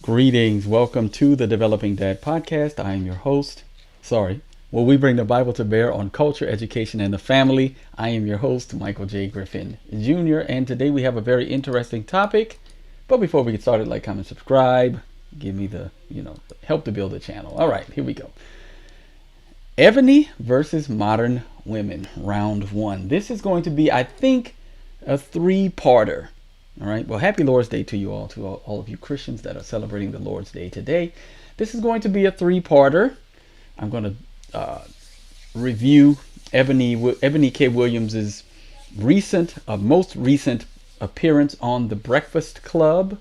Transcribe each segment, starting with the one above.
Greetings. Welcome to the Developing Dad podcast. I am your host. Where we bring the Bible to bear on culture, education, and the family. I am your host, Michael J. Griffin Jr. And today we have a very interesting topic. But before we get started, like, comment, subscribe. Give me the, help to build the channel. All right, here we go. Ebony versus modern women, round one. This is going to be, I think, a three-parter. All right. Well, happy Lord's Day to you all, all of you Christians that are celebrating the Lord's Day today. This is going to be a three-parter. I'm going to review Eboni K Williams's most recent appearance on The Breakfast Club.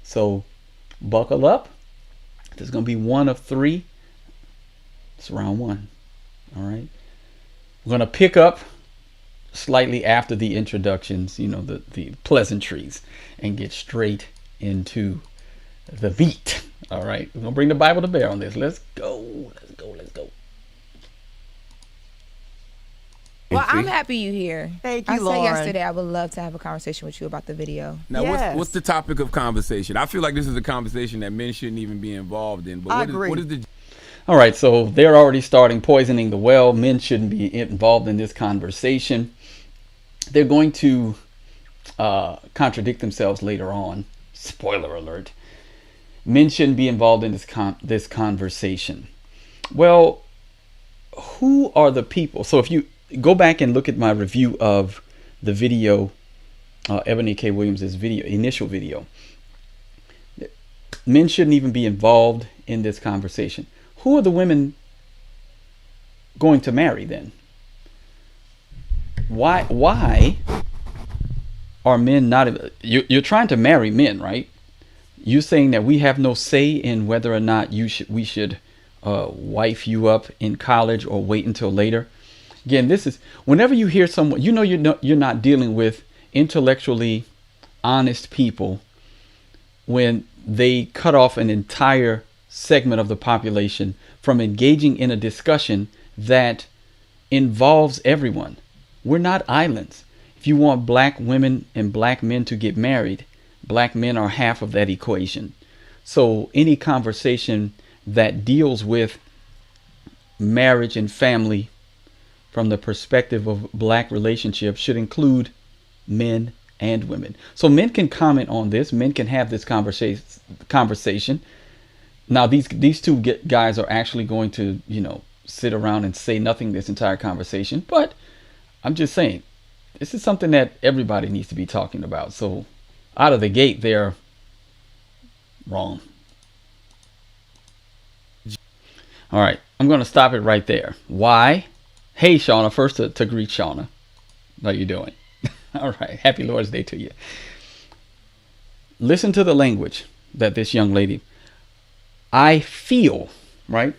So buckle up. There's going to be one of three. It's round one. All right. We're going to pick up slightly after the introductions, the pleasantries, and get straight into the meat. All right, we're gonna bring the Bible to bear on this. Let's go. Well, I'm happy you're here. Thank you, I Lauren. said yesterday I would love to have a conversation with you about the video. Now, Yes. what's the topic of conversation? I feel like this is a conversation that men shouldn't even be involved in. But I what agree. what is the All right, so they're already starting poisoning the well. Men shouldn't be involved in this conversation. They're going to contradict themselves later on. Spoiler alert. Men shouldn't be involved in this conversation. Well, who are the people? So if you go back and look at my review of the video, Eboni K Williams' initial video, men shouldn't even be involved in this conversation. Who are the women going to marry then? Why are men not? You're trying to marry men, right? You're saying that we have no say in whether or not we should wife you up in college or wait until later. Again, this is whenever you hear someone, you're not dealing with intellectually honest people when they cut off an entire segment of the population from engaging in a discussion that involves everyone. We're not islands. If you want black women and black men to get married, black men are half of that equation. So any conversation that deals with marriage and family from the perspective of black relationships should include men and women. So men can comment on this. Men can have this conversation. Now these two guys are actually going to, sit around and say nothing this entire conversation. But I'm just saying, this is something that everybody needs to be talking about. So out of the gate, they're wrong. All right, I'm going to stop it right there. Why? Hey, Shauna, first to greet Shauna. How you doing? All right, happy Lord's Day to you. Listen to the language that this young lady, I feel, right?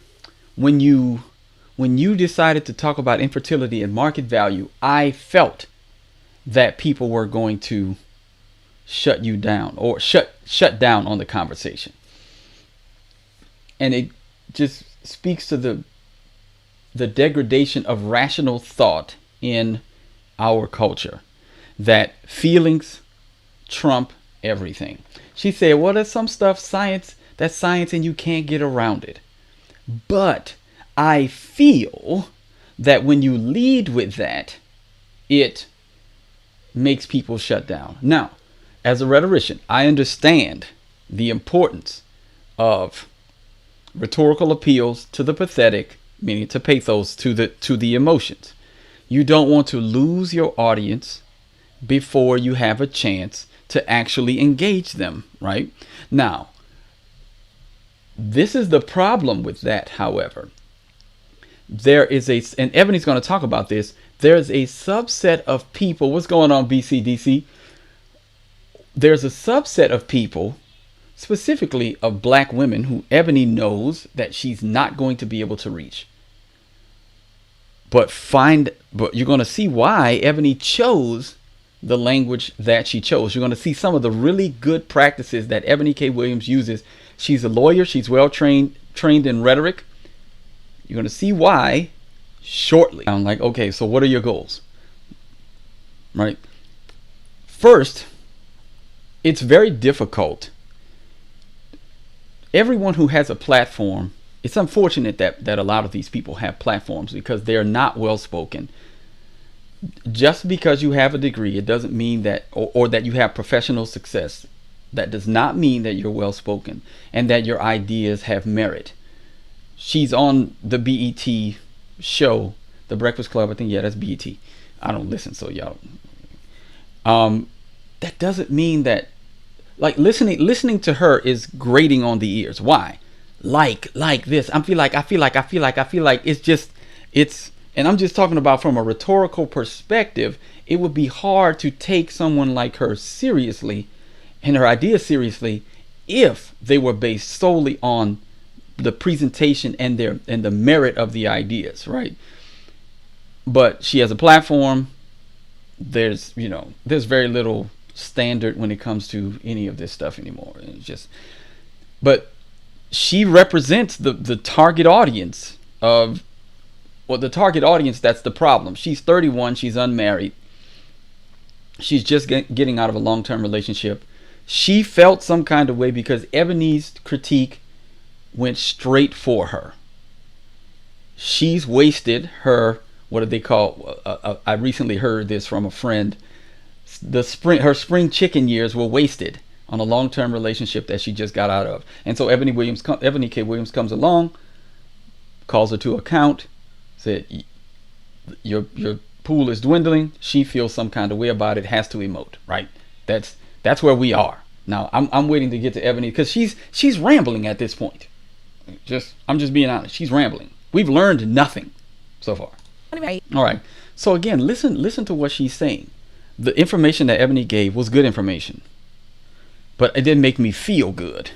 When you decided to talk about infertility and market value, I felt that people were going to shut you down or shut down on the conversation. And it just speaks to the degradation of rational thought in our culture, that feelings trump everything. She said, well, there's some stuff that's science and you can't get around it. But I feel that when you lead with that, it makes people shut down. Now, as a rhetorician, I understand the importance of rhetorical appeals to the pathetic, meaning to pathos, to the emotions. You don't want to lose your audience before you have a chance to actually engage them, right? Now, this is the problem with that, however. There is and Ebony's going to talk about this, there's a subset of people. What's going on, BCDC? There's a subset of people, specifically of black women, who Ebony knows that she's not going to be able to reach. But you're going to see why Ebony chose the language that she chose. You're going to see some of the really good practices that Eboni K Williams uses. She's a lawyer. She's well trained in rhetoric. You're going to see why shortly. I'm like, okay, so what are your goals? Right? First, it's very difficult everyone who has a platform, it's unfortunate that a lot of these people have platforms because they're not well spoken. Just because you have a degree, it doesn't mean that, or that you have professional success, that does not mean that you're well spoken and that your ideas have merit. She's on the BET show, The Breakfast Club. I think, yeah, that's BET. I don't listen, so y'all. That doesn't mean that, like, listening to her is grating on the ears. Why? Like this. I feel like it's, and I'm just talking about from a rhetorical perspective. It would be hard to take someone like her seriously and her ideas seriously if they were based solely on the presentation and the merit of the ideas, right? But she has a platform. There's very little standard when it comes to any of this stuff anymore. It's just, but she represents the target audience of, well, the target audience that's the problem. She's 31. She's unmarried. She's just getting out of a long-term relationship. She felt some kind of way because Ebony's critique went straight for her. She's wasted her, what do they call, I recently heard this from a friend. Her spring chicken years were wasted on a long-term relationship that she just got out of. And so Eboni K Williams comes along, calls her to account, said, your pool is dwindling. She feels some kind of way about it, has to emote, right? That's where we are now. I'm waiting to get to Ebony because she's rambling at this point. I'm just being honest. She's rambling. We've learned nothing so far. All right. So again, listen to what she's saying. The information that Ebony gave was good information, but it didn't make me feel good.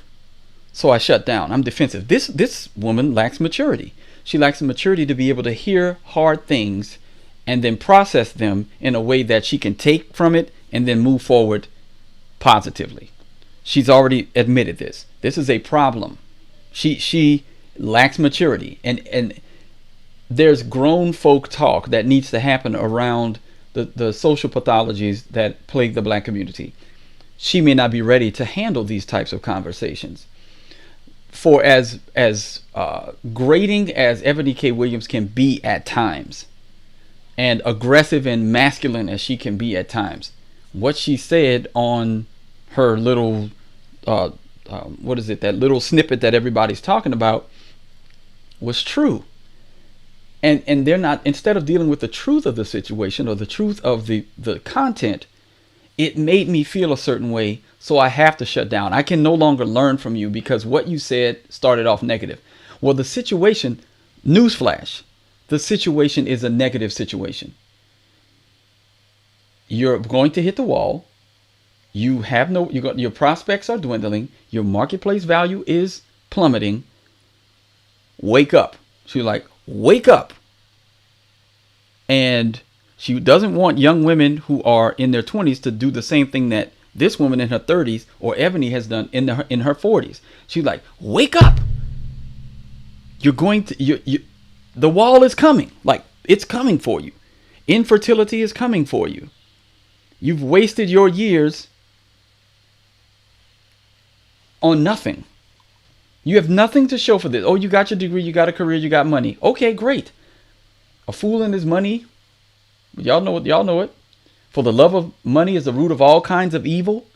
So I shut down. I'm defensive. This woman lacks maturity. She lacks the maturity to be able to hear hard things and then process them in a way that she can take from it and then move forward positively. She's already admitted this. This is a problem. She lacks maturity, and there's grown folk talk that needs to happen around the social pathologies that plague the black community. She may not be ready to handle these types of conversations. For as grating as Eboni K Williams can be at times, and aggressive and masculine as she can be at times, what she said on her little that little snippet that everybody's talking about was true. And they're not, instead of dealing with the truth of the situation or the truth of the content, it made me feel a certain way, so I have to shut down. I can no longer learn from you because what you said started off negative. Well, the situation, newsflash, the situation is a negative situation. You're going to hit the wall. You have your prospects are dwindling. Your marketplace value is plummeting. Wake up. She's like, wake up. And she doesn't want young women who are in their 20s to do the same thing that this woman in her 30s or Ebony has done in her 40s. She's like, wake up. You're going to, the wall is coming. Like, it's coming for you. Infertility is coming for you. You've wasted your years on nothing. You have nothing to show for this. Oh, you got your degree, you got a career, you got money. Okay, great. A fool and his money. Y'all know it. For the love of money is the root of all kinds of evil.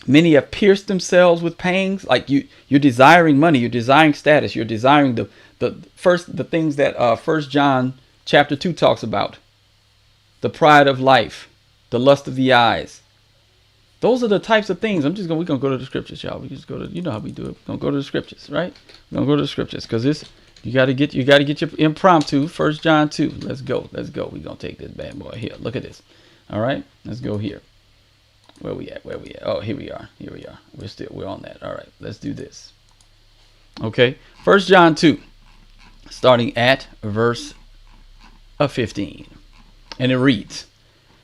Many have pierced themselves with pangs. Like you're desiring money, you're desiring status, you're desiring the things that 1 John chapter 2 talks about. The pride of life, the lust of the eyes. Those are the types of things. We're gonna go to the scriptures, y'all. We just go to, you know how we do it. We're gonna go to the scriptures, right? We're gonna go to the scriptures because you gotta get your impromptu. 1 John 2. Let's go. We're gonna take this bad boy here. Look at this. All right, let's go here. Where we at? Oh, here we are. We're on that. All right, let's do this. Okay, 1 John 2, starting at verse 15, and it reads,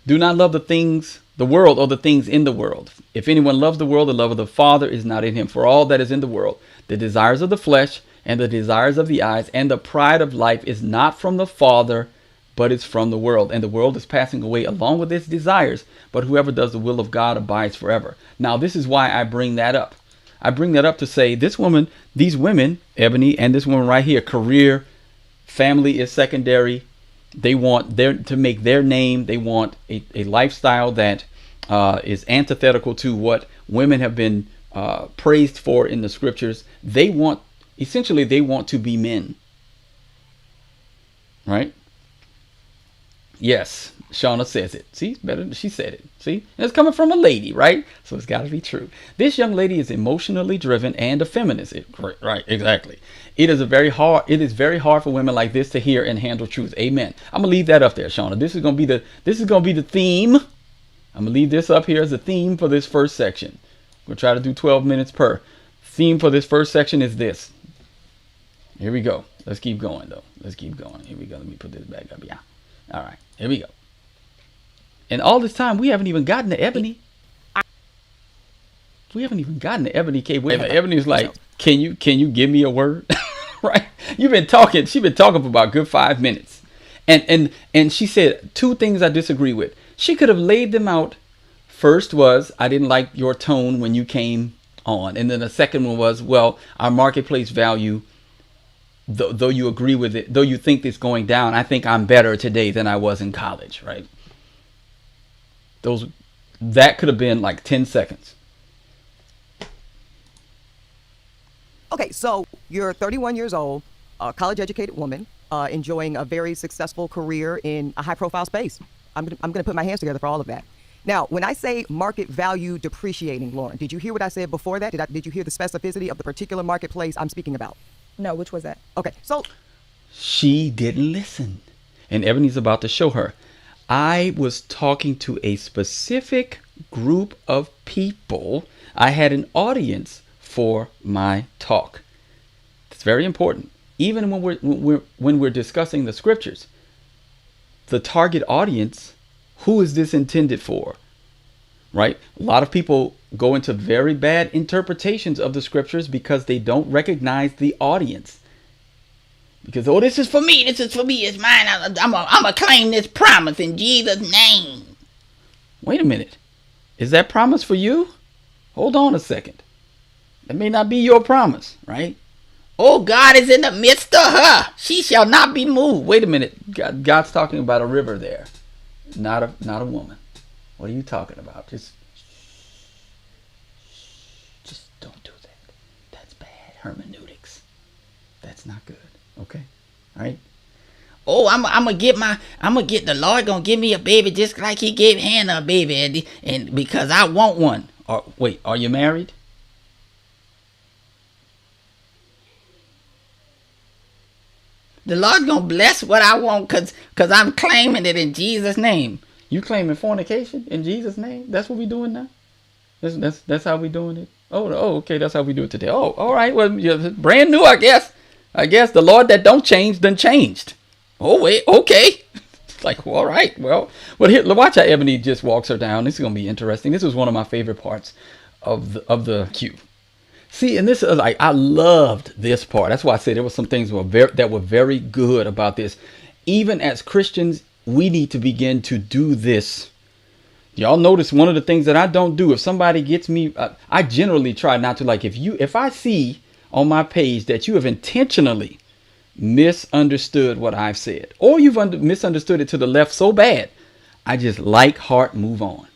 "Do not love the world or the things in the world. If anyone loves the world, the love of the Father is not in him. For all that is in the world, the desires of the flesh and the desires of the eyes and the pride of life is not from the Father, but it's from the world, and the world is passing away along with its desires, but whoever does the will of God abides forever. Now, this is why I bring that up. I bring that up to say this woman, these women, Ebony and this woman right here, career, family is secondary. They want to make their name. They want a lifestyle that is antithetical to what women have been praised for in the scriptures. They want to be men. Right? Yes, Shauna says it. See, better than she said it. See, and it's coming from a lady, right? So it's got to be true. This young lady is emotionally driven and a feminist. Right, exactly. It is very hard for women like this to hear and handle truth. Amen. I'm gonna leave that up there, Shauna. This is gonna be the theme. I'm gonna leave this up here as a theme for this first section. We'll try to do 12 minutes per. Theme for this first section is this. Here we go. Let's keep going though. Let's keep going. Here we go. Let me put this back up. Yeah. All right. Here we go. And all this time we haven't even gotten to Ebony. We haven't even gotten to Eboni K Williams. Ebony's like, can you give me a word? Right? You've been talking. She's been talking for about a good 5 minutes. And she said 2 things I disagree with. She could have laid them out. First was, I didn't like your tone when you came on. And then the second one was, well, our marketplace value, though you agree with it, though you think it's going down, I think I'm better today than I was in college, right? That could have been like 10 seconds. Okay, so you're 31 years old, a college-educated woman, enjoying a very successful career in a high-profile space. I'm going to put my hands together for all of that. Now, when I say market value depreciating, Lauren, did you hear what I said before that? Did you hear the specificity of the particular marketplace I'm speaking about? No, which was that? Okay, so she didn't listen. And Ebony's about to show her. I was talking to a specific group of people. I had an audience for my talk. It's very important. Even when we're discussing the scriptures, the target audience, who is this intended for? Right? A lot of people go into very bad interpretations of the scriptures because they don't recognize the audience. Because, oh, this is for me, it's mine. I'm gonna claim this promise in Jesus' name. Wait a minute. Is that promise for you? Hold on a second. That may not be your promise, right? Oh, God is in the midst of her. She shall not be moved. Wait a minute. God's talking about a river there, not a woman. What are you talking about? Just don't do that. That's bad hermeneutics. That's not good. Okay, all right. Oh, I'm gonna get the Lord gonna give me a baby just like He gave Hannah a baby, and because I want one. Or wait, are you married? The Lord's gonna bless what I want cause I'm claiming it in Jesus' name. You claiming fornication in Jesus' name? That's what we doing now? That's how we doing it? Oh, okay, that's how we do it today. Oh, all right, well, brand new, I guess. I guess the Lord that don't change done changed. Oh, wait, okay. It's like, well, all right, well, here, watch how Ebony just walks her down. This is gonna be interesting. This was one of my favorite parts of the cue. See, and this is like, I loved this part. That's why I said there were some things that were very good about this. Even as Christians, we need to begin to do this. Y'all notice one of the things that I don't do. If somebody gets me, I generally try not to, like, if I see on my page that you have intentionally misunderstood what I've said, or you've misunderstood it to the left so bad, I just heart, move on.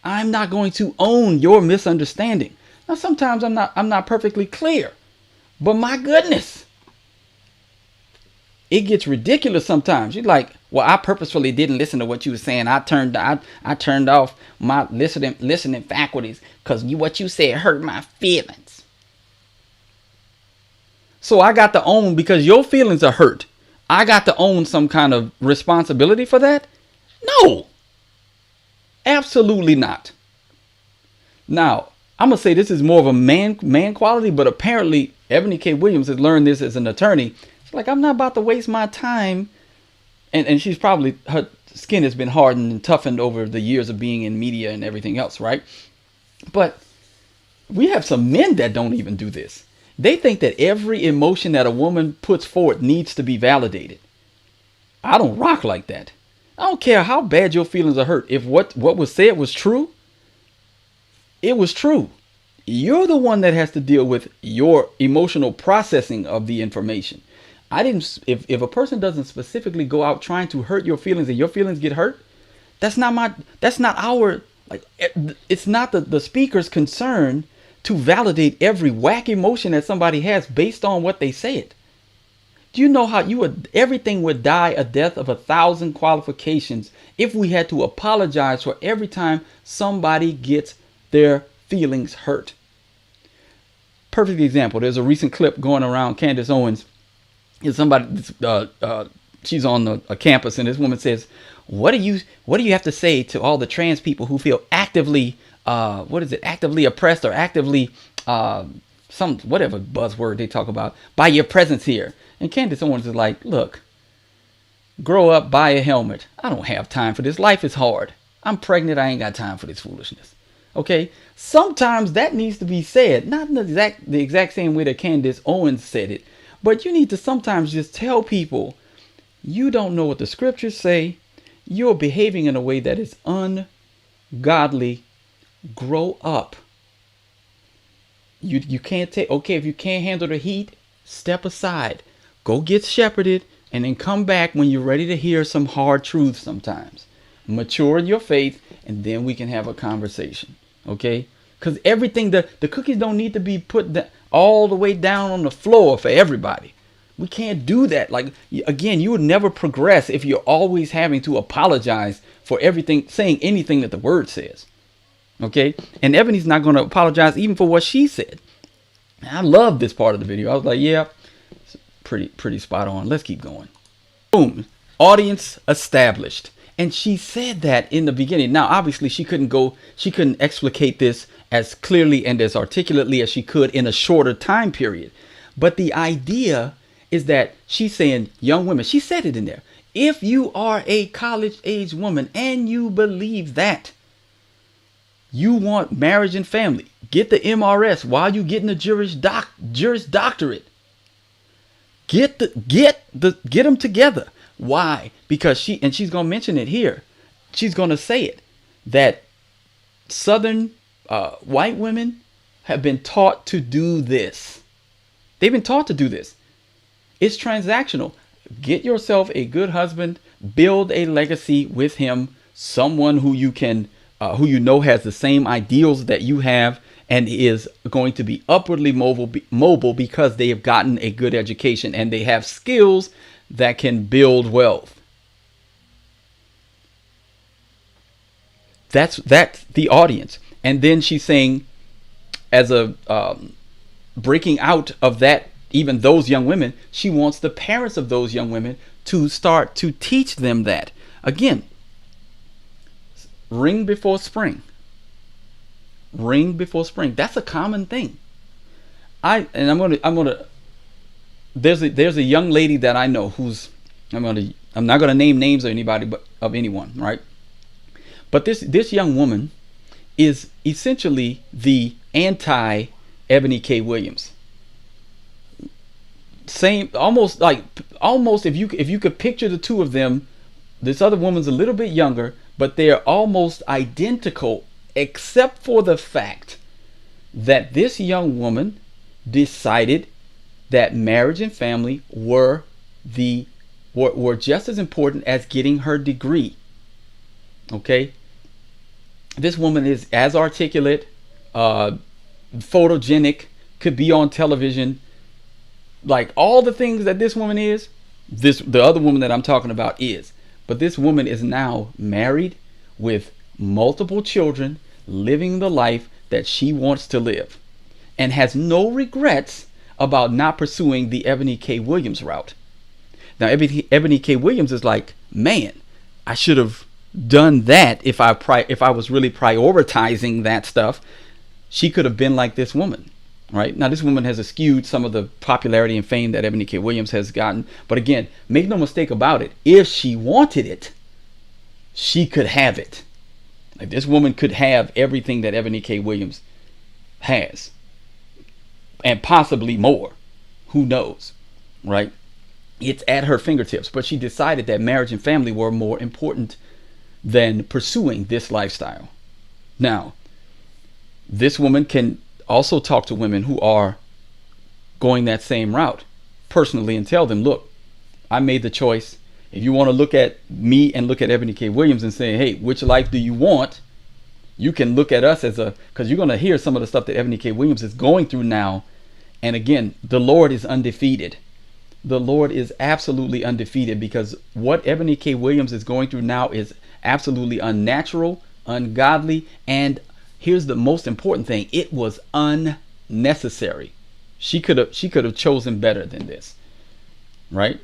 I'm not going to own your misunderstanding. Now, sometimes I'm not perfectly clear, but my goodness, it gets ridiculous sometimes. You're like, well, I purposefully didn't listen to what you were saying. I turned off my listening faculties because what you said hurt my feelings. So I got to own, because your feelings are hurt, I got to own some kind of responsibility for that? No, absolutely not. Now, I'm going to say this is more of a man quality, but apparently Eboni K Williams has learned this as an attorney. She's like, I'm not about to waste my time. And she's probably, her skin has been hardened and toughened over the years of being in media and everything else, right? But we have some men that don't even do this. They think that every emotion that a woman puts forth needs to be validated. I don't rock like that. I don't care how bad your feelings are hurt. If what was said was true, it was true. You're the one that has to deal with your emotional processing of the information. I didn't. If a person doesn't specifically go out trying to hurt your feelings and your feelings get hurt, that's not our, like, it's not the speaker's concern to validate every whack emotion that somebody has based on what they said. Do you know how everything would die a death of 1,000 qualifications if we had to apologize for every time somebody gets their feelings hurt? Perfect example. There's a recent clip going around. Candace Owens is somebody. She's on a campus, and this woman says, "What do you have to say to all the trans people who feel actively actively oppressed or actively some whatever buzzword they talk about by your presence here?" And Candace Owens is like, "Look, grow up, buy a helmet. I don't have time for this. Life is hard. I'm pregnant. I ain't got time for this foolishness." Okay, sometimes that needs to be said, not in the exact same way that Candace Owens said it, but you need to sometimes just tell people, you don't know what the scriptures say. You're behaving in a way that is ungodly. Grow up. You can't take, okay, if you can't handle the heat, step aside. Go get shepherded and then come back when you're ready to hear some hard truths sometimes. Mature in your faith, and then we can have a conversation. Okay? Because everything, the cookies don't need to be put all the way down on the floor for everybody. We can't do that. Like, again, you would never progress if you're always having to apologize for everything, saying anything that the word says. Okay? And Ebony's not going to apologize even for what she said. And I love this part of the video. I was like, yeah, it's pretty spot on. Let's keep going. Boom. Audience established. And she said that in the beginning. Now, obviously, she couldn't explicate this as clearly and as articulately as she could in a shorter time period. But the idea is that she's saying, young women, she said it in there. If you are a college age woman and you believe that you want marriage and family, get the MRS while you getting the Juris Doctorate. Get them together. Why? Because she's going to mention it here. She's going to say it, that Southern white women have been taught to do this. They've been taught to do this. It's transactional. Get yourself a good husband, build a legacy with him, someone who you can, who you know has the same ideals that you have and is going to be upwardly mobile because they have gotten a good education and they have skills that can build wealth. That's the audience. And then she's saying, as a breaking out of that, even those young women, she wants the parents of those young women to start to teach them that. Again, ring before spring. Ring before spring. That's a common thing. I'm gonna there's a young lady that I know who's, I'm not gonna name names of anybody, but of anyone, right? But this young woman is essentially the anti Eboni K Williams. Same, almost if you could picture the two of them, this other woman's a little bit younger, but they're almost identical, except for the fact that this young woman decided that marriage and family were just as important as getting her degree. Okay? This woman is as articulate, photogenic, could be on television, like all the things that this woman is, the other woman that I'm talking about is. But this woman is now married with multiple children, living the life that she wants to live, and has no regrets about not pursuing the Eboni K Williams route. Now, Eboni K Williams is like, man, I should have done that if I was really prioritizing that stuff. She could have been like this woman, right? Now, this woman has eschewed some of the popularity and fame that Eboni K Williams has gotten. But again, make no mistake about it. If she wanted it, she could have it. Like, this woman could have everything that Eboni K Williams has, and possibly more. Who knows, right? It's at her fingertips, but she decided that marriage and family were more important than pursuing this lifestyle. Now, this woman can also talk to women who are going that same route personally and tell them, look, I made the choice. If you want to look at me and look at Eboni K Williams and say, hey, which life do you want? You can look at us as because you're going to hear some of the stuff that Eboni K Williams is going through now. And again, the Lord is undefeated. The Lord is absolutely undefeated, because what Eboni K Williams is going through now is absolutely unnatural, ungodly, and here's the most important thing: it was unnecessary. She could have chosen better than this, right?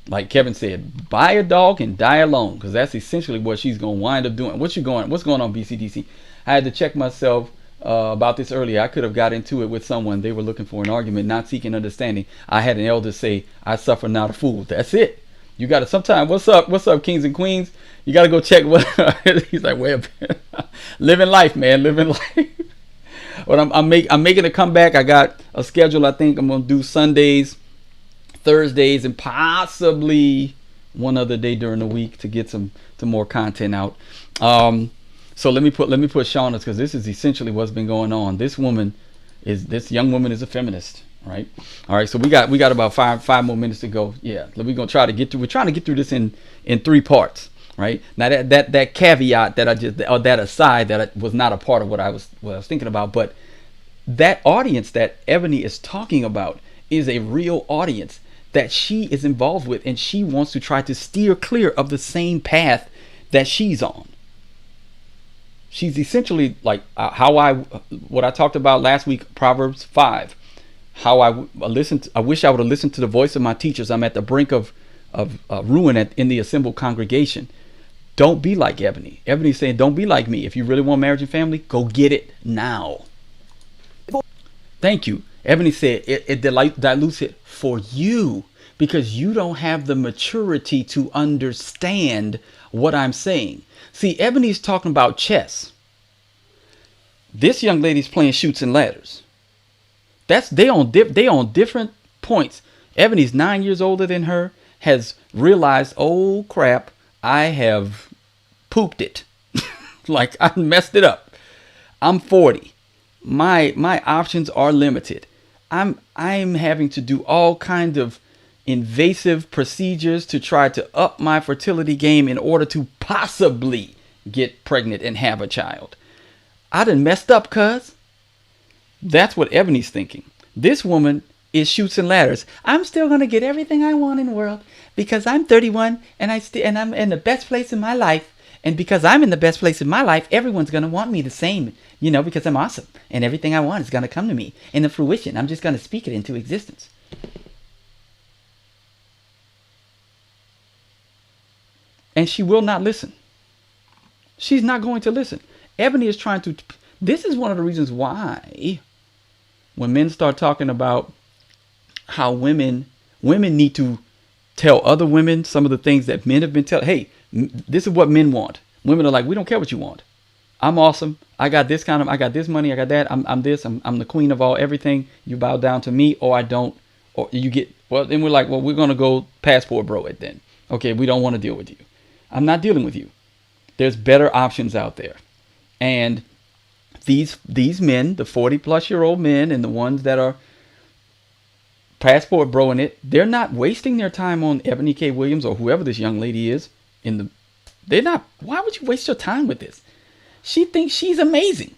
Like Kevin said, buy a dog and die alone, because that's essentially what she's going to wind up doing. What's going on, BCDC? I had to check myself about this earlier. I could have got into it with someone. They were looking for an argument, not seeking understanding. I had an elder say, I suffer not a fool. That's it. You got to sometimes, what's up, kings and queens? You got to go check what he's like, well, living life, man, living life. But I'm making a comeback. I got a schedule. I think I'm going to do Sundays, Thursdays, and possibly one other day during the week to get some more content out. So let me put Shauna's, because this is essentially what's been going on. This young woman is a feminist, right? All right, so we got about five more minutes to go. Yeah, we're gonna try to get through. We're trying to get through this in 3 parts, right? Now that caveat that aside, that was not a part of what I was thinking about, but that audience that Eboni is talking about is a real audience that she is involved with, and she wants to try to steer clear of the same path that she's on. She's essentially like what I talked about last week, Proverbs 5. How I wish I would have listened to the voice of my teachers. I'm at the brink of ruin in the assembled congregation. Don't be like Eboni. Eboni's saying, don't be like me. If you really want marriage and family, go get it now. Thank you. Eboni said it dilutes it for you, because you don't have the maturity to understand what I'm saying. See, Ebony's talking about chess. This young lady's playing shoots and ladders. They on different points. Ebony's 9 years older than her, has realized, oh crap, I have pooped it. Like, I messed it up. I'm 40. My options are limited. I'm having to do all kinds of invasive procedures to try to up my fertility game in order to possibly get pregnant and have a child. I done messed up, cuz. That's what Ebony's thinking. This woman is shoots and ladders. I'm still gonna get everything I want in the world because I'm 31 and I'm in the best place in my life. And because I'm in the best place in my life, everyone's gonna want me the same, because I'm awesome and everything I want is gonna come to me in the fruition. I'm just gonna speak it into existence. And she will not listen. She's not going to listen. Eboni is trying to. This is one of the reasons why, when men start talking about how women need to tell other women some of the things that men have been telling. Hey, this is what men want. Women are like, we don't care what you want. I'm awesome. I got this money. I got that. I'm this. I'm the queen of all everything. You bow down to me, or I don't, or you get. Well, then we're like, well, we're gonna go passport bro it then. Okay, we don't want to deal with you. I'm not dealing with you. There's better options out there. And these men, the 40-plus-year-old men and the ones that are passport broing it, they're not wasting their time on Eboni K Williams or whoever this young lady is. They're not. Why would you waste your time with this? She thinks she's amazing.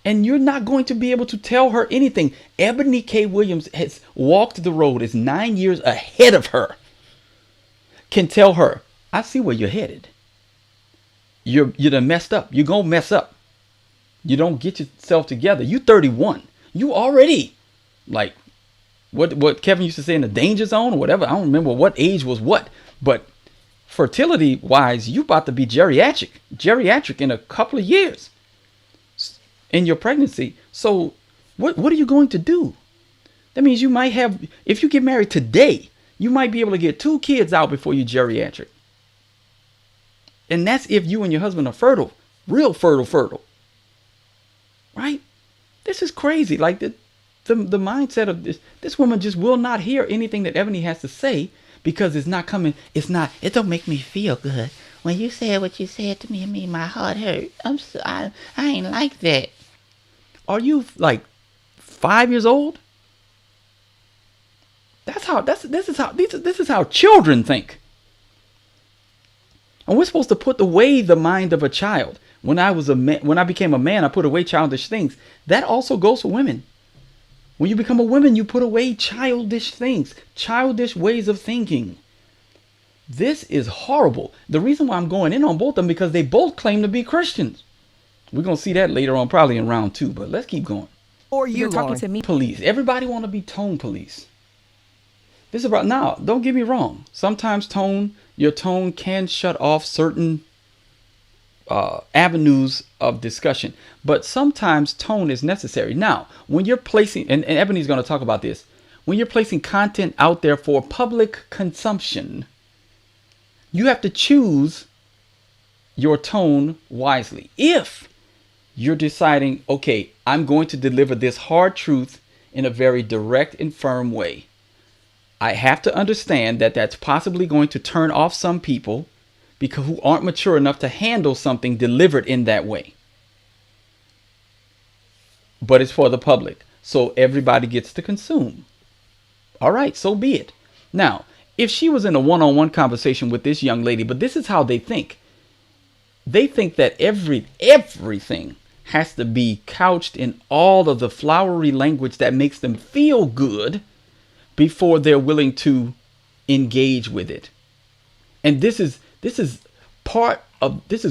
And you're not going to be able to tell her anything. Eboni K Williams has walked the road, is 9 years ahead of her. Can tell her, I see where you're headed. You're done messed up. You're going to mess up. You don't get yourself together. You 31. You already, like, what Kevin used to say, in the danger zone or whatever. I don't remember what age was what. But fertility-wise, you about to be geriatric in a couple of years in your pregnancy. So what are you going to do? That means you might have, if you get married today, you might be able to get 2 kids out before you're geriatric. And that's if you and your husband are fertile, real fertile. Right? This is crazy. Like the mindset of this woman just will not hear anything that Eboni has to say because it's not coming. It don't make me feel good. When you said what you said to me, it made my heart hurt. I ain't like that. Are you like 5 years old? This is how children think. And we're supposed to put away the mind of a child. When I became a man, I put away childish things. That also goes for women. When you become a woman, you put away childish things, childish ways of thinking. This is horrible. The reason why I'm going in on both of them because they both claim to be Christians. We're going to see that later on, probably in round 2, but let's keep going. Or you're talking to me. Police. Everybody want to be tone police. This is about now. Don't get me wrong. Sometimes your tone can shut off certain avenues of discussion, but sometimes tone is necessary. Now, when you're placing, and Ebony's going to talk about this, when you're placing content out there for public consumption, you have to choose your tone wisely. If you're deciding, okay, I'm going to deliver this hard truth in a very direct and firm way, I have to understand that that's possibly going to turn off some people because who aren't mature enough to handle something delivered in that way. But it's for the public, so everybody gets to consume. All right, so be it. Now, if she was in a one-on-one conversation with this young lady, but this is how they think. They think that everything has to be couched in all of the flowery language that makes them feel good before they're willing to engage with it. And this is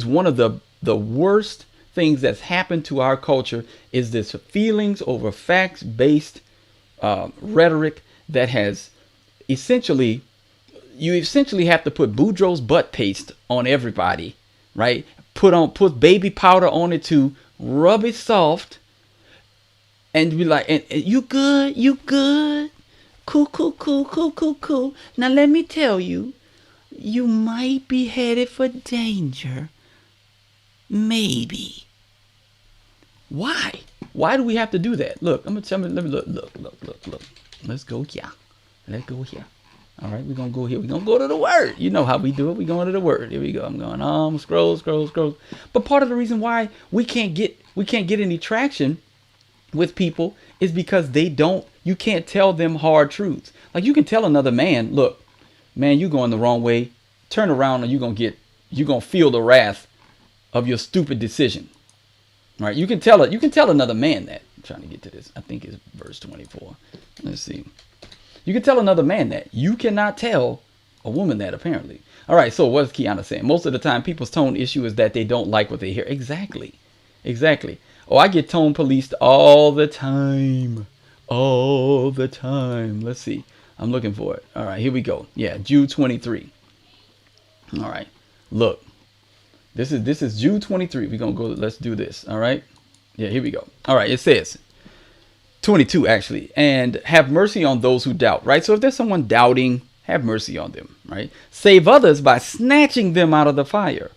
one of the worst things that's happened to our culture is this feelings over facts based rhetoric that has you essentially have to put Boudreaux's butt paste on everybody, right? Put baby powder on it to rub it soft and be like, and you good, cool. Now let me tell you, you might be headed for danger. Maybe. Why? Why do we have to do that? Look, let me look. Let's go here. All right, we're going to go here. We're going to go to the word. You know how we do it. We're going to the word. Here we go. I'm going scroll. But part of the reason why we can't get any traction with people is because you can't tell them hard truths. Like you can tell another man, look, man, you're going the wrong way. Turn around and you're going to feel the wrath of your stupid decision. Right? You can tell another man that. I'm trying to get to this. I think it's verse 24. Let's see. You can tell another man that. You cannot tell a woman that, apparently. All right, so what's Kiana saying? Most of the time, people's tone issue is that they don't like what they hear. Exactly. Oh, I get tone policed all the time. Let's see. I'm looking for it. All right, here we go. Yeah, Jude 23. All right, look. This is Jude 23. We're going to go. Let's do this. All right. Yeah, here we go. All right, it says 22 actually, and have mercy on those who doubt, right? So if there's someone doubting, have mercy on them, right? Save others by snatching them out of the fire.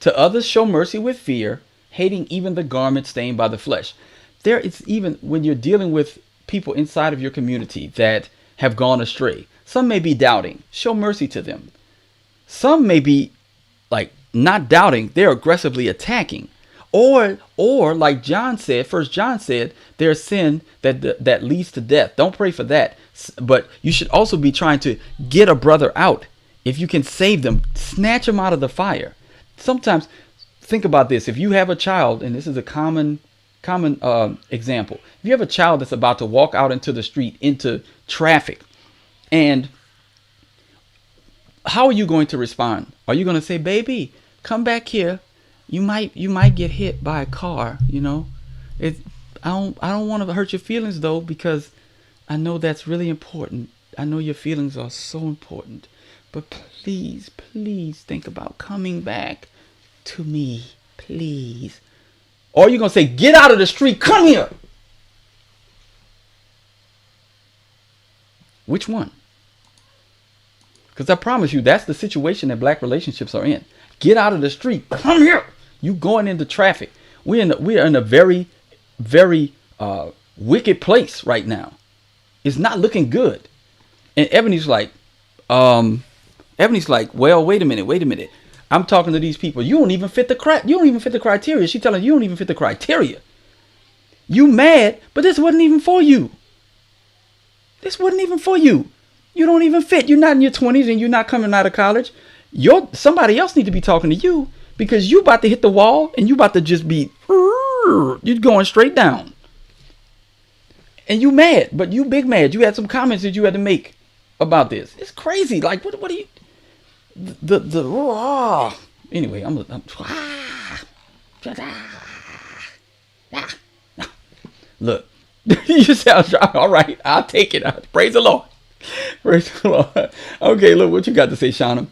To others show mercy with fear, hating even the garment stained by the flesh. There is even when you're dealing with people inside of your community that have gone astray. Some may be doubting, show mercy to them. Some may be like not doubting, they're aggressively attacking. Or like John said, First John said, there's sin that leads to death. Don't pray for that. But you should also be trying to get a brother out. If you can save them, snatch them out of the fire. Sometimes, think about this. If you have a child, and this is a common example. If you have a child that's about to walk out into the street, into traffic, and how are you going to respond? Are you going to say, baby, come back here? You might get hit by a car, you know. I don't want to hurt your feelings though, because I know that's really important. I know your feelings are so important. But please think about coming back to me, please. Or you're going to say, get out of the street, come here. Which one? Because I promise you, that's the situation that black relationships are in. Get out of the street, come here. You going into traffic. We are in a very, very wicked place right now. It's not looking good. And Ebony's like, Ebony's like, well, wait a minute. I'm talking to these people. You don't even fit the criteria. She's telling you don't even fit the criteria. You mad, but this wasn't even for you. You don't even fit. You're not in your 20s and you're not coming out of college. Somebody else need to be talking to you because you about to hit the wall and you about to just be, you're going straight down. And you mad, but you big mad. You had some comments that you had to make about this. It's crazy. Like, what do you, anyway, look, you sound all right. I'll take it. Praise the Lord. Okay, look, what you got to say, Shauna?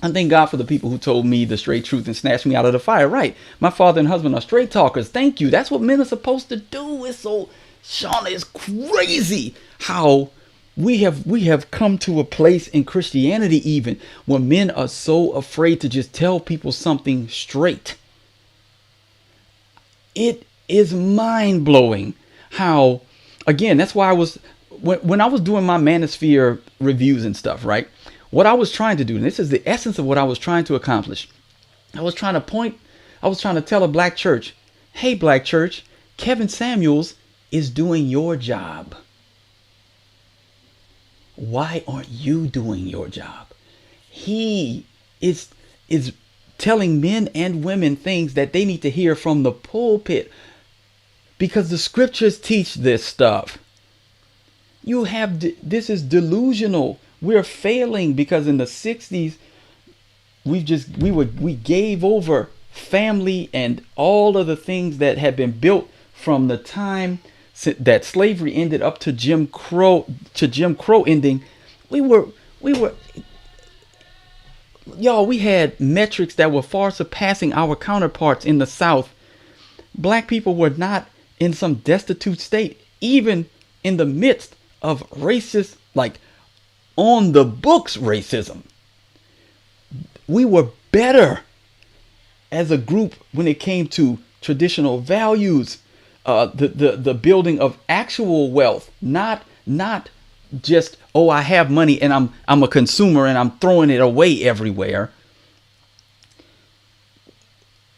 I thank God for the people who told me the straight truth and snatched me out of the fire. Right. My father and husband are straight talkers. Thank you. That's what men are supposed to do. It's so, Shauna, it's crazy how we have come to a place in Christianity even where men are so afraid to just tell people something straight. It is mind blowing how, again, that's why when I was doing my manosphere reviews and stuff, right? What I was trying to do, and this is the essence of what I was trying to accomplish. I was trying to tell a black church, hey, black church, Kevin Samuels is doing your job. Why aren't you doing your job? He is telling men and women things that they need to hear from the pulpit because the scriptures teach this stuff. This is delusional. We're failing because in the 60s we gave over family and all of the things that had been built from the time that slavery ended up to Jim Crow ending. We had metrics that were far surpassing our counterparts in the South. Black people were not in some destitute state, even in the midst of racist, like on the books racism. We were better as a group when it came to traditional values, the building of actual wealth, not just, oh, I have money and I'm a consumer and I'm throwing it away everywhere.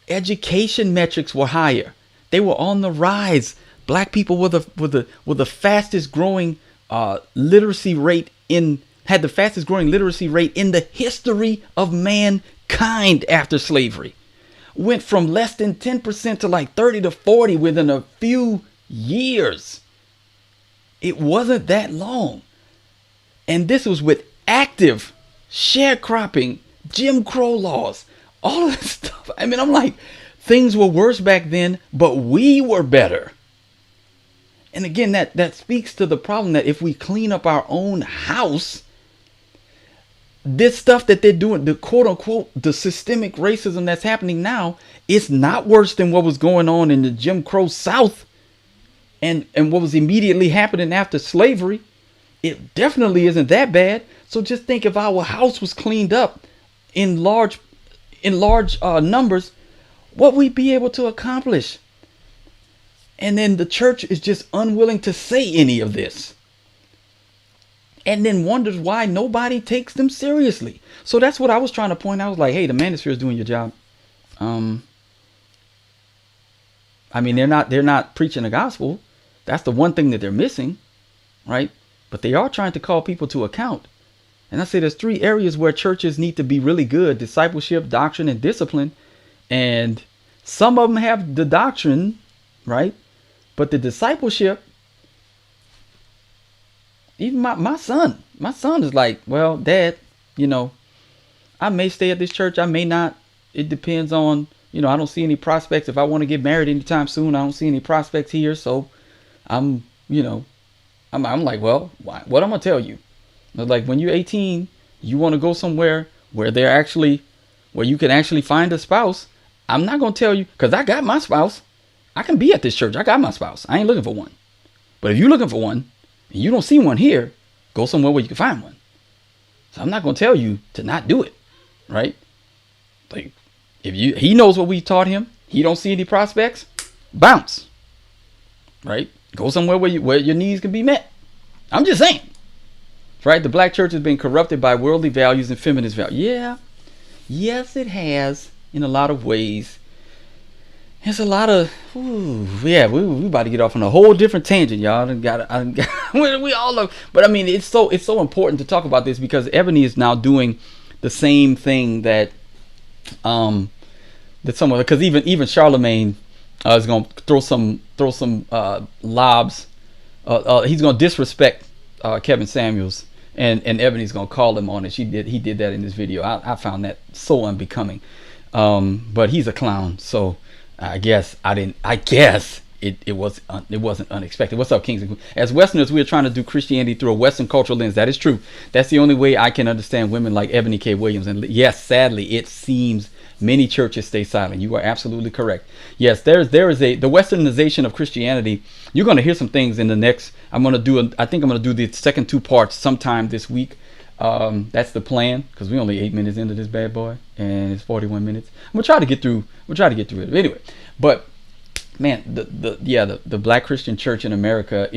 Education metrics were higher. They were on the rise. Black people were the fastest growing literacy rate had the fastest growing literacy rate in the history of mankind after slavery. Went from less than 10% to like 30 to 40 within a few years. It wasn't that long. And this was with active sharecropping, Jim Crow laws, all of this stuff. I mean, I'm like, things were worse back then, but we were better. And again, that speaks to the problem that if we clean up our own house, this stuff that they're doing, the quote unquote, the systemic racism that's happening now, it's not worse than what was going on in the Jim Crow South and what was immediately happening after slavery. It definitely isn't that bad. So just think if our house was cleaned up in large numbers, what we'd be able to accomplish. And then the church is just unwilling to say any of this. And then wonders why nobody takes them seriously. So that's what I was trying to point out. I was like, hey, the manosphere is doing your job. I mean, they're not preaching the gospel. That's the one thing that they're missing, right? But they are trying to call people to account. And I say there's 3 areas where churches need to be really good: discipleship, doctrine, and discipline. And some of them have the doctrine, right? But the discipleship, even my son is like, well, Dad, I may stay at this church, I may not. It depends on, I don't see any prospects. If I want to get married anytime soon, I don't see any prospects here. So I'm like, well, why? What I'm going to tell you? Like, when you're 18, you want to go somewhere where where you can actually find a spouse. I'm not going to tell you, because I got my spouse. I can be at this church. I got my spouse. I ain't looking for one. But if you're looking for one and you don't see one here, go somewhere where you can find one. So I'm not going to tell you to not do it, right? Like, he knows what we taught him. He don't see any prospects. Bounce, right? Go somewhere where your needs can be met. I'm just saying. right? The black church has been corrupted by worldly values and feminist values. Yeah, yes, it has in a lot of ways. It's a lot of, yeah. We about to get off on a whole different tangent, y'all. We all look, but I mean, it's so important to talk about this because Eboni is now doing the same thing that someone, because even Charlemagne is going to throw some lobs. He's going to disrespect Kevin Samuels, and Ebony's going to call him on it. He did that in this video. I found that so unbecoming. But he's a clown, so I guess it wasn't unexpected. What's up, Kings and Queens? As Westerners, we are trying to do Christianity through a Western cultural lens. That is true. That's the only way I can understand women like Eboni K Williams. And yes, sadly, it seems many churches stay silent. You are absolutely correct. Yes, there is the Westernization of Christianity. You're going to hear some things in the next. I think I'm going to do the second 2 parts sometime this week. That's the plan, because we're only 8 minutes into this bad boy, and it's 41 minutes. We'll try to get through it anyway. But man, the black Christian church in America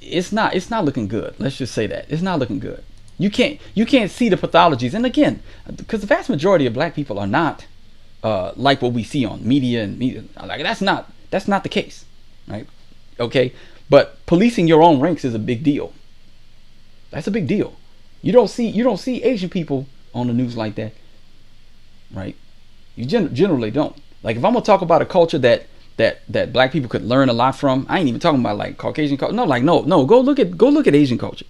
it's not looking good. Let's just say that it's not looking good. You can't see the pathologies, and again, because the vast majority of black people are not like what we see on media and media. Like that's not the case, right? Okay, but policing your own ranks is a big deal. That's a big deal. You don't see Asian people on the news like that, right? You generally don't. Like if I'm gonna talk about a culture that black people could learn a lot from, I ain't even talking about like Caucasian culture. No. Go look at Asian culture.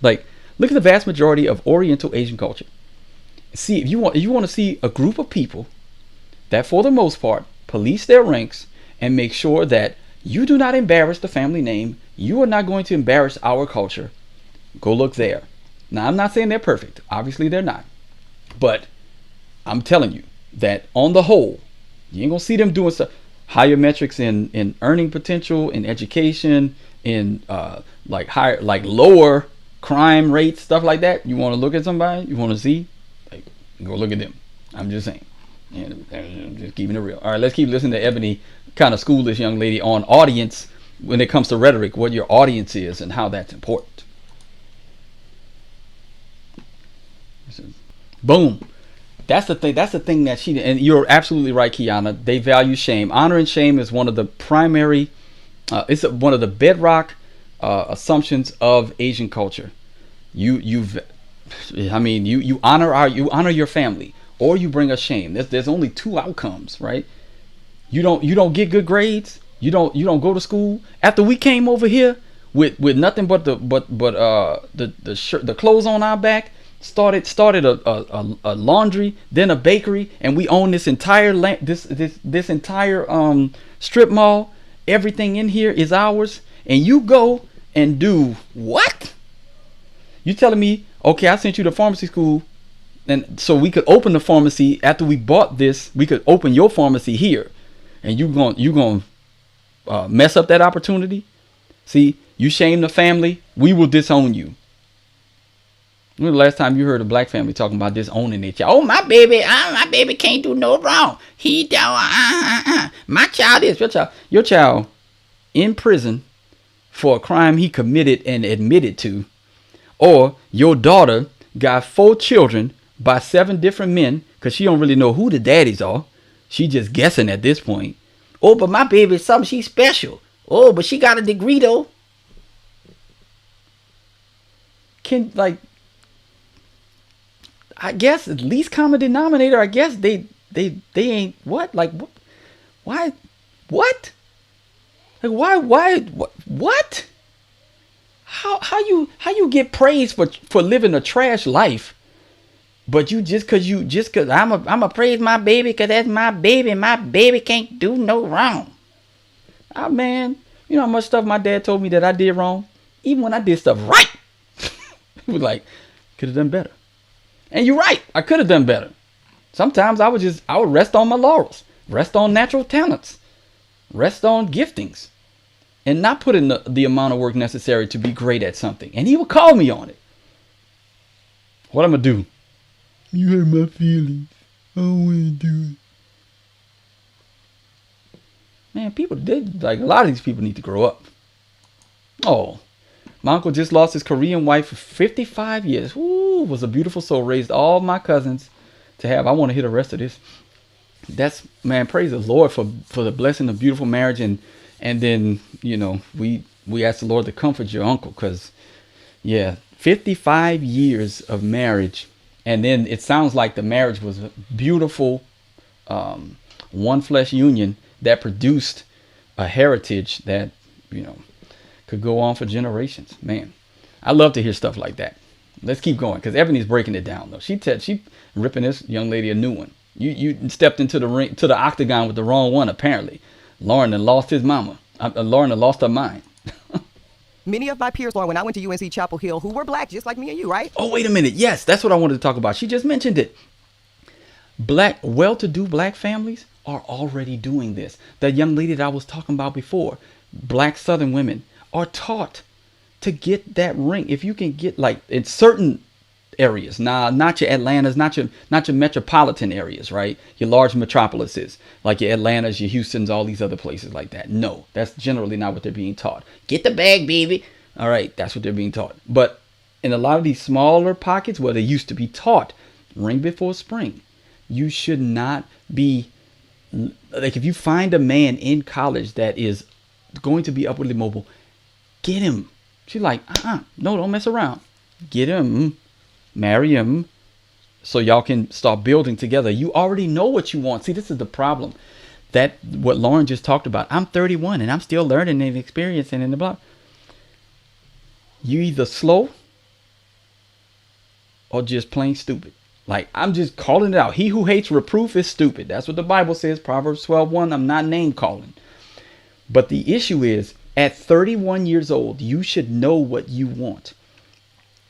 Like look at the vast majority of Oriental Asian culture. See if you want to see a group of people that, for the most part, police their ranks and make sure that you do not embarrass the family name. You are not going to embarrass our culture. Go look there. Now, I'm not saying they're perfect. Obviously, they're not. But I'm telling you that on the whole, you ain't going to see them doing stuff. Higher metrics in earning potential, in education, in lower crime rates, stuff like that. You want to look at somebody? You want to see? Like, go look at them. I'm just saying. And just keeping it real. All right, let's keep listening to Eboni, kind of school this young lady on audience when it comes to rhetoric, what your audience is and how that's important. Boom. That's the thing that she, and you're absolutely right, Kiana. They value shame. Honor and shame is one of the primary, it's one of the bedrock assumptions of Asian culture. You honor your family, or you bring us shame. There's only 2 outcomes, right? You don't get good grades. You don't go to school. After we came over here with nothing but the shirt, the clothes on our back. Started a laundry, then a bakery, and we own this entire this entire strip mall. Everything in here is ours, and you go and do what? You telling me, okay, I sent you to pharmacy school, and so we could open the pharmacy after we bought this. We could open your pharmacy here, and you going mess up that opportunity? See, you shame the family, we will disown you. When the last time you heard a black family talking about disowning their child? Oh, my baby can't do no wrong. He don't. My child is your child in prison for a crime he committed and admitted to, or your daughter got 4 children by 7 different men because she don't really know who the daddies are. She just guessing at this point. Oh, but my baby is something. She's special. Oh, but she got a degree though. I guess at least common denominator. I guess they ain't what? Like what? Why? What? Like why? What? How you get praised for living a trash life, but you just cause I'm a praise my baby cause that's my baby can't do no wrong. Ah man, you know how much stuff my dad told me that I did wrong, even when I did stuff right. He was like, could have done better. And you're right, I could have done better. Sometimes I would rest on my laurels, rest on natural talents, rest on giftings, and not put in the amount of work necessary to be great at something. And he would call me on it. What I'm gonna do? You hurt my feelings. I don't want to do it. Man, a lot of these people need to grow up. Oh, My uncle just lost his Korean wife for 55 years. Ooh, was a beautiful soul. Raised all my cousins to have. I want to hear the rest of this. That's, man, praise the Lord for the blessing of beautiful marriage. And then, you know, we ask the Lord to comfort your uncle, because, yeah, 55 years of marriage. And then it sounds like the marriage was a beautiful one flesh union that produced a heritage that, you know, could go on for generations. Man, I love to hear stuff like that. Let's keep going, because Ebony's breaking it down though. She ripping this young lady a new one. You stepped into the ring, to the octagon, with the wrong one apparently. Lauren had lost his mama. Lauren had lost her mind. Many of my peers, Lauren, when I went to UNC Chapel Hill, who were black, just like me and you, right? Oh, wait a minute. Yes, that's what I wanted to talk about. She just mentioned it. Well-to-do black families are already doing this. That young lady that I was talking about before, black Southern women are taught to get that ring. If you can get, like, in certain areas, not your Atlantas, not your metropolitan areas, right? Your large metropolises, like your Atlantas, your Houstons, all these other places like that. No, that's generally not what they're being taught. Get the bag, baby. All right, that's what they're being taught. But in a lot of these smaller pockets where they used to be taught ring before spring, you should not be, like, if you find a man in college that is going to be upwardly mobile, get him. She's like, no, don't mess around. Get him, marry him, so y'all can start building together. You already know what you want. See, this is the problem. That what Lauren just talked about. I'm 31 and I'm still learning and experiencing in the block. You either slow or just plain stupid. Like, I'm just calling it out. He who hates reproof is stupid. That's what the Bible says. Proverbs 12:1. I'm not name calling. But the issue is, at 31 years old, you should know what you want.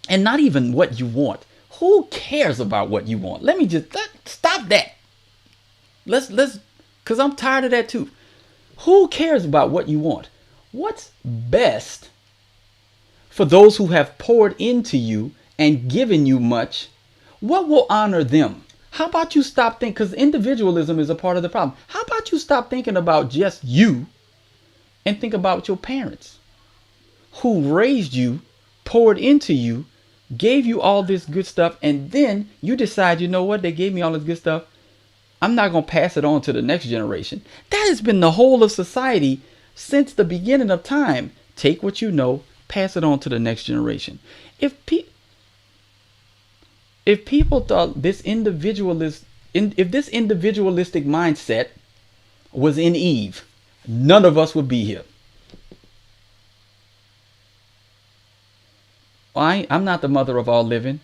And not even what you want. Who cares about what you want? Let me just stop that. Let's, because I'm tired of that too. Who cares about what you want? What's best for those who have poured into you and given you much? What will honor them? How about you stop thinking, because individualism is a part of the problem. How about you stop thinking about just you and think about your parents who raised you, poured into you, gave you all this good stuff, and then you decide, you know what, they gave me all this good stuff, I'm not going to pass it on to the next generation. That has been the whole of society since the beginning of time. Take what you know, pass it on to the next generation. If people thought if this individualistic mindset was in Eve, none of us would be here. I'm not the mother of all living.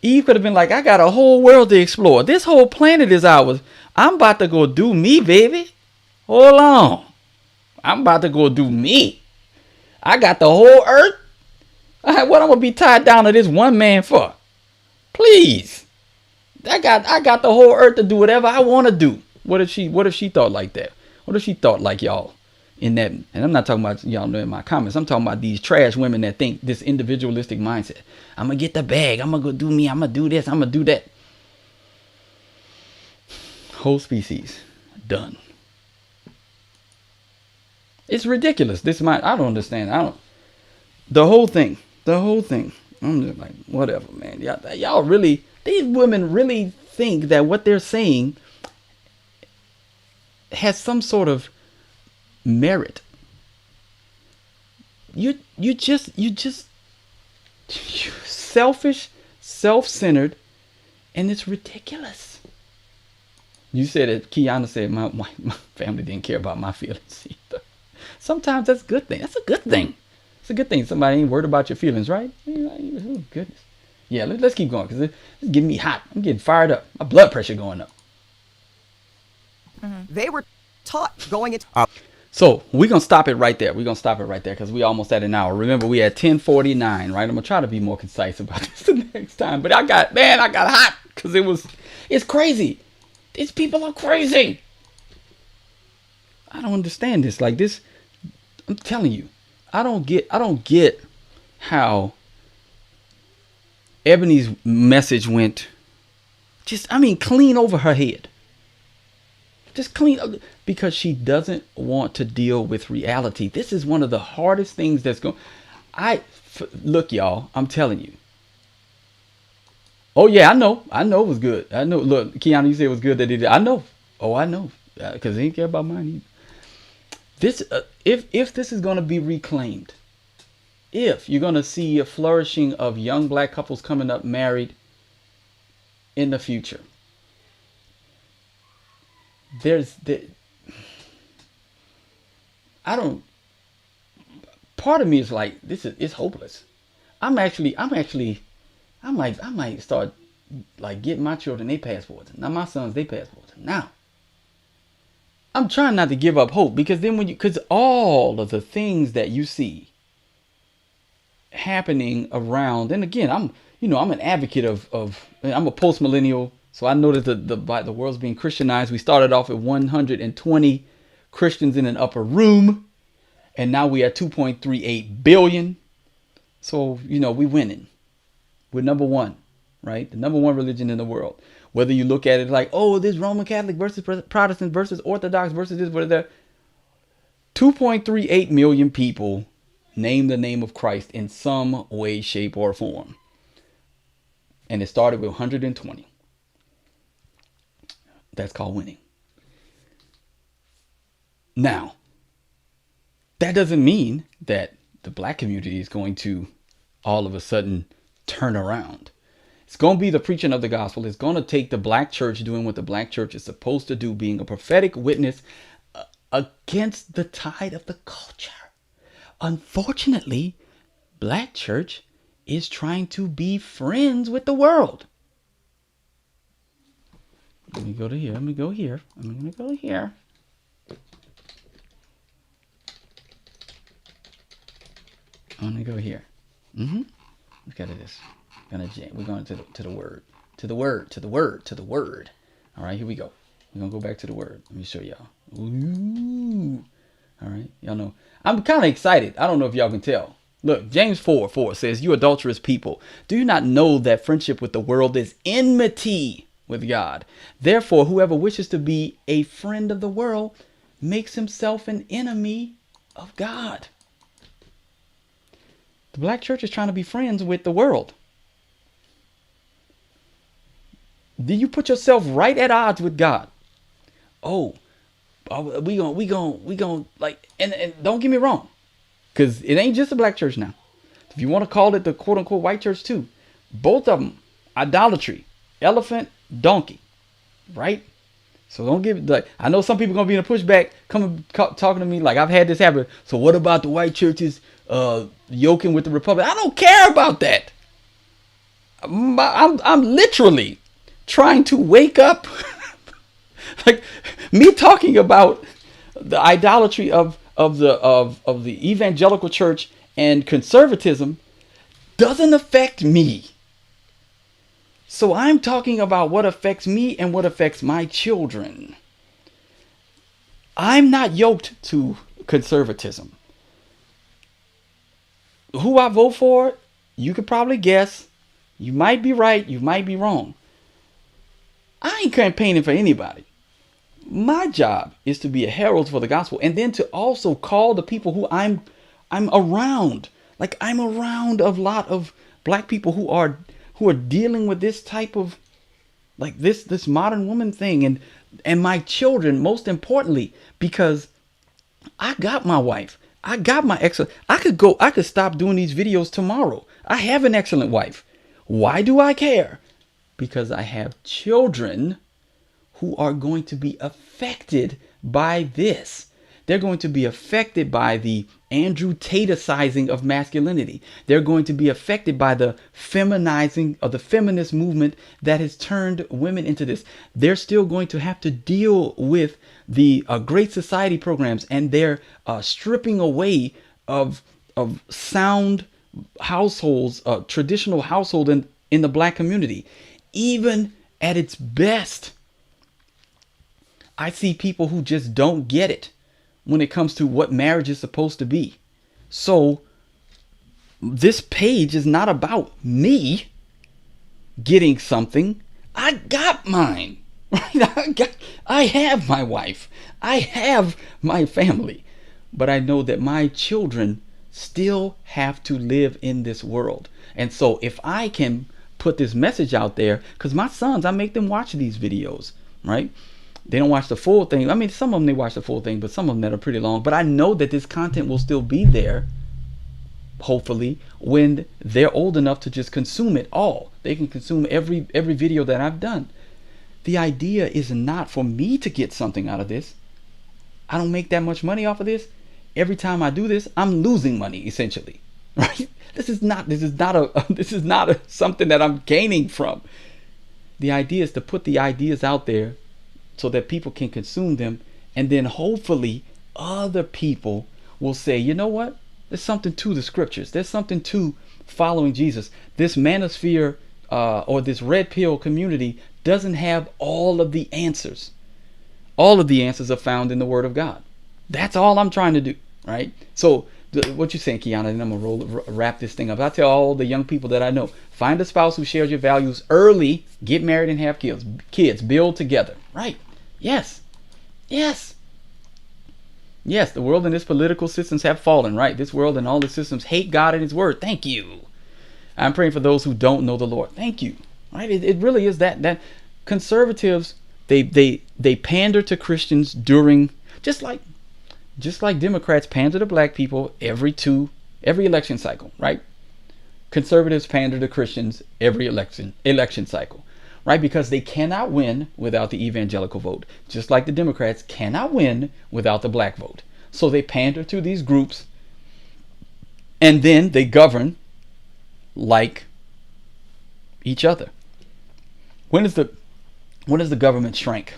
Eve could have been like, I got a whole world to explore. This whole planet is ours. I'm about to go do me, baby. Hold on. I'm about to go do me. I got the whole earth. What I'm going to be tied down to this one man for? Please. I got the whole earth to do whatever I want to do. What if she thought like that? What if she thought like y'all in that? And I'm not talking about y'all know in my comments. I'm talking about these trash women that think this individualistic mindset. I'm going to get the bag. I'm going to go do me. I'm going to do this. I'm going to do that. Whole species done. It's ridiculous. I don't understand. The whole thing. I'm just like, whatever, man. Y'all really, these women really think that what they're saying has some sort of merit. You're selfish, self-centered, and it's ridiculous. You said it. Kiana said my family didn't care about my feelings either. Sometimes that's a good thing. That's a good thing. It's a good thing somebody ain't worried about your feelings, right? Oh, goodness. Yeah, let's keep going, because it's getting me hot. I'm getting fired up. My blood pressure going up. They were taught going into... So we're going to stop it right there. Because we almost at an hour. Remember, we at 10:49, right? I'm going to try to be more concise about this the next time. But I got hot because it's crazy. These people are crazy. I don't understand this. Like this, I'm telling you, I don't get how Ebony's message went clean over her head. Just clean. because she doesn't want to deal with reality. This is one of the hardest things that's going. Look, y'all, I'm telling you. Oh yeah, I know it was good. I know. Look, Keanu, you said it was good that he did. I know. Oh, I know, because he didn't care about mine either. This, if this is going to be reclaimed, if you're going to see a flourishing of young black couples coming up married in the future, part of me is like, it's hopeless. I might start like getting my children their passports, not my sons their passports. Now, I'm trying not to give up hope, because then because all of the things that you see happening around, and again, I'm an advocate of I'm a post millennial, so I know that the world's being Christianized. We started off at 120 Christians in an upper room, and now we are 2.38 billion. So we winning. We're number one, right? The number one religion in the world. Whether you look at it like, oh, this Roman Catholic versus Protestant versus Orthodox versus this, whatever. 2.38 million people name the name of Christ in some way, shape, or form. And it started with 120. That's called winning. Now, that doesn't mean that the black community is going to all of a sudden turn around. It's going to be the preaching of the gospel. It's going to take the black church doing what the black church is supposed to do, being a prophetic witness against the tide of the culture. Unfortunately, black church is trying to be friends with the world. Let me go to here. Let me go here. I'm going to go here. I'm going to go here. Look at this. We're going to the word. To the word. All right, here we go. We're going to go back to the word. Let me show y'all. Ooh. All right, y'all know. I'm kind of excited. I don't know if y'all can tell. Look, James 4:4 says, you adulterous people, do you not know that friendship with the world is enmity with God? Therefore, whoever wishes to be a friend of the world makes himself an enemy of God. The black church is trying to be friends with the world. Do you put yourself right at odds with God? Oh, we gon' like, and don't get me wrong, because it ain't just a black church now. If you want to call it the quote unquote white church too, both of them, idolatry, elephant, donkey, right? So don't give, like, I know some people gonna be in a pushback, talking to me like I've had this happen. So what about the white churches yoking with the Republic? I don't care about that. I'm literally trying to wake up. Like me talking about the idolatry of the evangelical church and conservatism doesn't affect me. So I'm talking about what affects me and what affects my children. I'm not yoked to conservatism. Who I vote for, you could probably guess. You might be right, you might be wrong. I ain't campaigning for anybody. My job is to be a herald for the gospel, and then to also call the people who I'm around. Like, I'm around a lot of black people who are dealing with this type of, like, this modern woman thing, and my children, most importantly, because I got my wife. I got my excellent. I could stop doing these videos tomorrow. I have an excellent wife. Why do I care? Because I have children who are going to be affected by this. They're going to be affected by the Andrew Tate-sizing of masculinity. They're going to be affected by the feminizing of the feminist movement that has turned women into this. They're still going to have to deal with the Great Society programs, and they're stripping away of sound households, traditional household in the black community. Even at its best, I see people who just don't get it when it comes to what marriage is supposed to be. So this page is not about me getting something. I got mine. I have my wife. I have my family. But I know that my children still have to live in this world. And so if I can put this message out there, because my sons, I make them watch these videos, right? They don't watch the full thing. I mean, some of them, they watch the full thing, but some of them that are pretty long. But I know that this content will still be there, hopefully, when they're old enough to just consume it all. They can consume every video that I've done. The idea is not for me to get something out of this. I don't make that much money off of this. Every time I do this, I'm losing money, essentially, right? This is not something that I'm gaining from. The idea is to put the ideas out there so that people can consume them, and then hopefully other people will say, you know what? There's something to the scriptures. There's something to following Jesus. This manosphere or this red pill community doesn't have all of the answers. All of the answers are found in the Word of God. That's all I'm trying to do, right? So what you saying, Kiana? And I'm gonna wrap this thing up. I tell all the young people that I know: find a spouse who shares your values early. Get married and have kids. Build together. Right? Yes. Yes. Yes. The world and its political systems have fallen. Right? This world and all the systems hate God and His Word. Thank you. I'm praying for those who don't know the Lord. Thank you. Right? It really is that conservatives, they pander to Christians during, just like Democrats pander to black people every election cycle, right? Conservatives pander to Christians every election cycle, right? Because they cannot win without the evangelical vote, just like the Democrats cannot win without the black vote. So they pander to these groups, and then they govern like each other. When does the government shrink?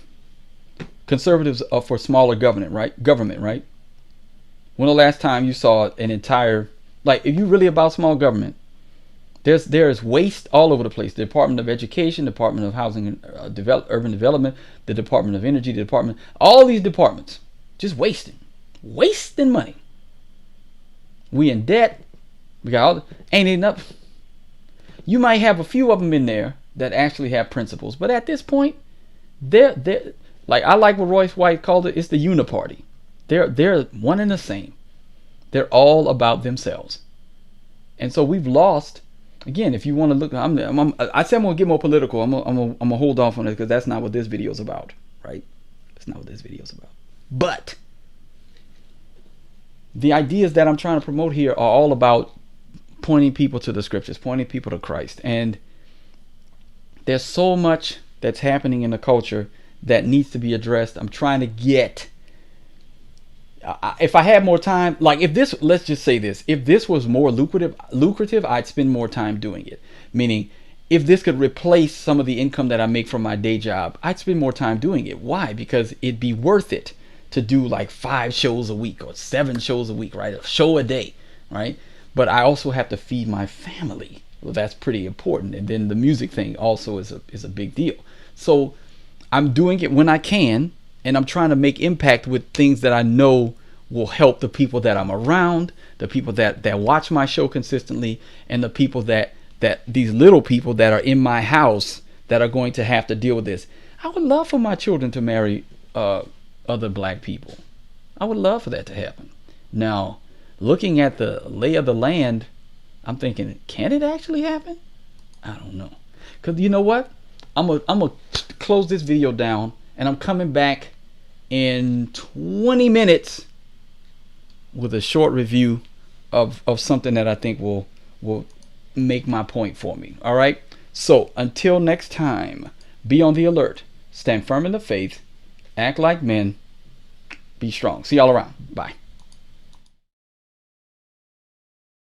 Conservatives are for smaller government, right? When the last time you saw an entire, like, if you're really about small government, there's waste all over the place. The Department of Education, Department of Housing and Urban Development, the Department of Energy, all these departments just wasting money. We in debt. We got ain't enough. You might have a few of them in there that actually have principles, but at this point, they're like, I like what Royce White called it. It's the uniparty. They're one and the same. They're all about themselves, and so we've lost. Again, if you want to look, I said I'm gonna get more political. I'm gonna hold off on it because that's not what this video is about, right? That's not what this video is about. But the ideas that I'm trying to promote here are all about pointing people to the scriptures, pointing people to Christ. And there's so much that's happening in the culture that needs to be addressed. I'm trying to get, if I had more time, like if this, let's just say this, if this was more lucrative, I'd spend more time doing it. Meaning, if this could replace some of the income that I make from my day job, I'd spend more time doing it. Why? Because it'd be worth it to do like 5 shows a week or 7 shows a week, right? A show a day, right? But I also have to feed my family. Well, that's pretty important. And then the music thing also is a big deal. So I'm doing it when I can, and I'm trying to make impact with things that I know will help the people that I'm around, the people that watch my show consistently, and the people that these little people that are in my house that are going to have to deal with this. I would love for my children to marry other black people. I would love for that to happen. Now, looking at the lay of the land, I'm thinking, can it actually happen? I don't know. Because you know what? I'm gonna close this video down, and I'm coming back in 20 minutes with a short review of something that I think will make my point for me. All right? So until next time, be on the alert. Stand firm in the faith. Act like men. Be strong. See y'all around. Bye.